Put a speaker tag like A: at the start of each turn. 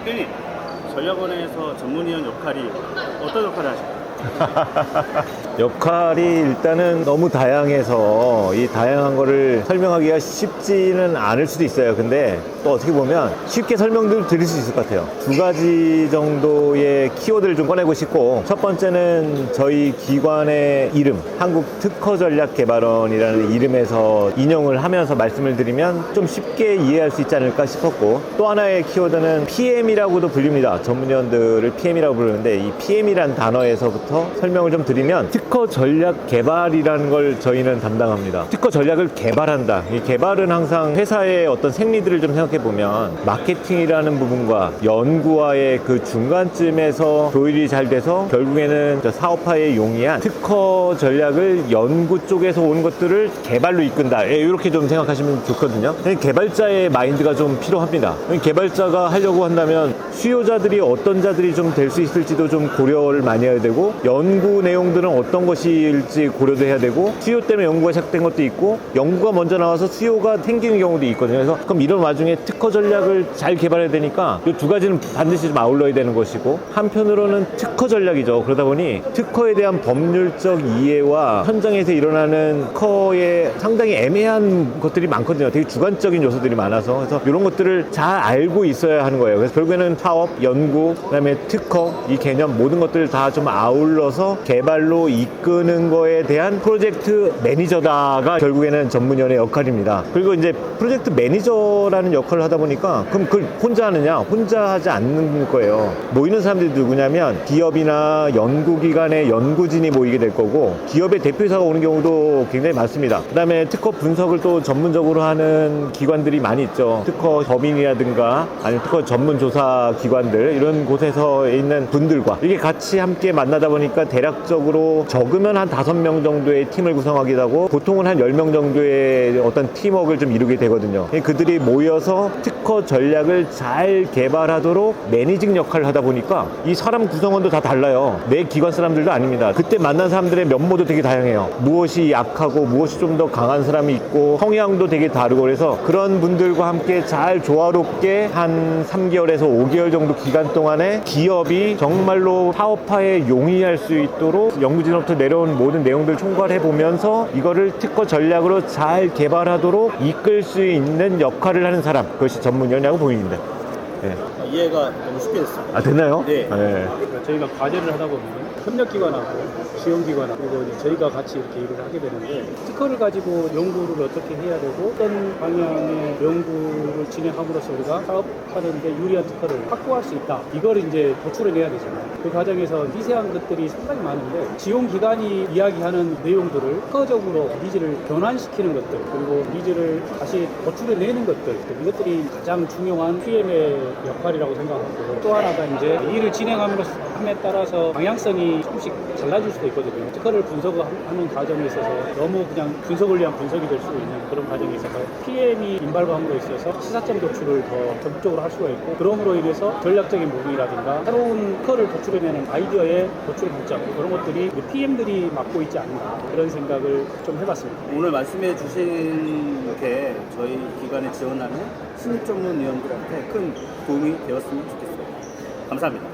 A: 대표님, 전략원에서 전문위원 역할이 어떤 역할을 하실까요?
B: 역할이 일단은 너무 다양해서 이 다양한 거를 설명하기가 쉽지는 않을 수도 있어요. 근데 또 어떻게 보면 쉽게 설명을 드릴 수 있을 것 같아요. 두 가지 정도의 키워드를 좀 꺼내고 싶고, 첫 번째는 저희 기관의 이름, 한국특허전략개발원이라는 이름에서 인용을 하면서 말씀을 드리면 좀 쉽게 이해할 수 있지 않을까 싶었고, 또 하나의 키워드는 PM이라고도 불립니다. 전문위원들을 PM이라고 부르는데, 이 PM이라는 단어에서부터 설명을 좀 드리면, 특허 전략 개발이라는 걸 저희는 담당합니다. 특허 전략을 개발한다. 이 개발은 항상 회사의 어떤 생리들을 좀 생각해 보면 마케팅이라는 부분과 연구와의 그 중간쯤에서 조율이 잘 돼서 결국에는 사업화에 용이한 특허 전략을 연구 쪽에서 오는 것들을 개발로 이끈다. 이렇게 좀 생각하시면 좋거든요. 개발자의 마인드가 좀 필요합니다. 개발자가 하려고 한다면 수요자들이 어떤 자들이 좀 될 수 있을지도 좀 고려를 많이 해야 되고, 연구 내용들은 어떤 것일지 고려도 해야 되고, 수요 때문에 연구가 시작된 것도 있고, 연구가 먼저 나와서 수요가 생기는 경우도 있거든요. 그래서 그럼 이런 와중에 특허 전략을 잘 개발해야 되니까 이 두 가지는 반드시 좀 아울러야 되는 것이고, 한편으로는 특허 전략이죠. 그러다 보니 특허에 대한 법률적 이해와 현장에서 일어나는 특허의 상당히 애매한 것들이 많거든요. 되게 주관적인 요소들이 많아서, 그래서 이런 것들을 잘 알고 있어야 하는 거예요. 그래서 결국에는 사업, 연구, 그다음에 특허, 이 개념 모든 것들을 다 좀 아울러서 개발로 이끄는 거에 대한 프로젝트 매니저다가 결국에는 전문위원의 역할입니다. 그리고 이제 프로젝트 매니저라는 역할을 하다 보니까 그럼 그걸 혼자 하느냐? 혼자 하지 않는 거예요. 모이는 사람들이 누구냐면 기업이나 연구기관의 연구진이 모이게 될 거고, 기업의 대표이사가 오는 경우도 굉장히 많습니다. 그 다음에 특허 분석을 또 전문적으로 하는 기관들이 많이 있죠. 특허 법인이라든가 아니면 특허 전문조사 기관들, 이런 곳에서 있는 분들과 이게 같이 함께 만나다 보니까 대략적으로 적으면 한 5명 정도의 팀을 구성하기도 하고, 보통은 한 10명 정도의 어떤 팀워크를 좀 이루게 되거든요. 그들이 모여서 특허 전략을 잘 개발하도록 매니징 역할을 하다 보니까 이 사람 구성원도 다 달라요. 내 기관 사람들도 아닙니다. 그때 만난 사람들의 면모도 되게 다양해요. 무엇이 약하고 무엇이 좀 더 강한 사람이 있고, 성향도 되게 다르고, 그래서 그런 분들과 함께 잘 조화롭게 한 3개월에서 5개월 정도 기간 동안에 기업이 정말로 사업화에 용이할 수 있도록 연구진으로부터 내려온 모든 내용들을 총괄해 보면서 이거를 특허 전략으로 잘 개발하도록 이끌 수 있는 역할을 하는 사람, 그것이 전문위원이라고 보입니다. 네.
A: 이해가 너무 쉽게 됐어요.
B: 아, 됐나요?
A: 네.
B: 네.
C: 저희가 과제를 하다 보면 협력기관하고 지원기관하고 그리고 이제 저희가 같이 이렇게 일을 하게 되는데, 특허를 가지고 연구를 어떻게 해야 되고 어떤 방향의 연구를 진행함으로써 우리가 사업하는 데 유리한 특허를 확보할 수 있다, 이걸 이제 도출해내야 되잖아요. 그 과정에서 미세한 것들이 상당히 많은데, 지원기관이 이야기하는 내용들을 특허적으로 니즈를 변환시키는 것들, 그리고 니즈를 다시 도출해내는 것들, 이것들이 가장 중요한 PM의 역할이라고 생각하고, 또 하나가 이제 일을 진행함에 따라서 방향성이 조금씩 달라질 수도 있거든요. 특허를 분석하는 과정에 있어서 너무 그냥 분석을 위한 분석이 될 수 있는 그런 과정에 있어서 PM이 인발부함으로 있어서 시사점 도출을 더 적극적으로 할 수가 있고, 그럼으로 인해서 전략적인 부분이라든가 새로운 특허를 도출해내는 아이디어의 도출 목적, 그런 것들이 PM들이 맡고 있지 않나, 그런 생각을 좀 해봤습니다.
A: 오늘 말씀해 주신 게 저희 기관에 지원하는 신입 전문위원들한테 큰 도움이 되었으면 좋겠어요. 감사합니다.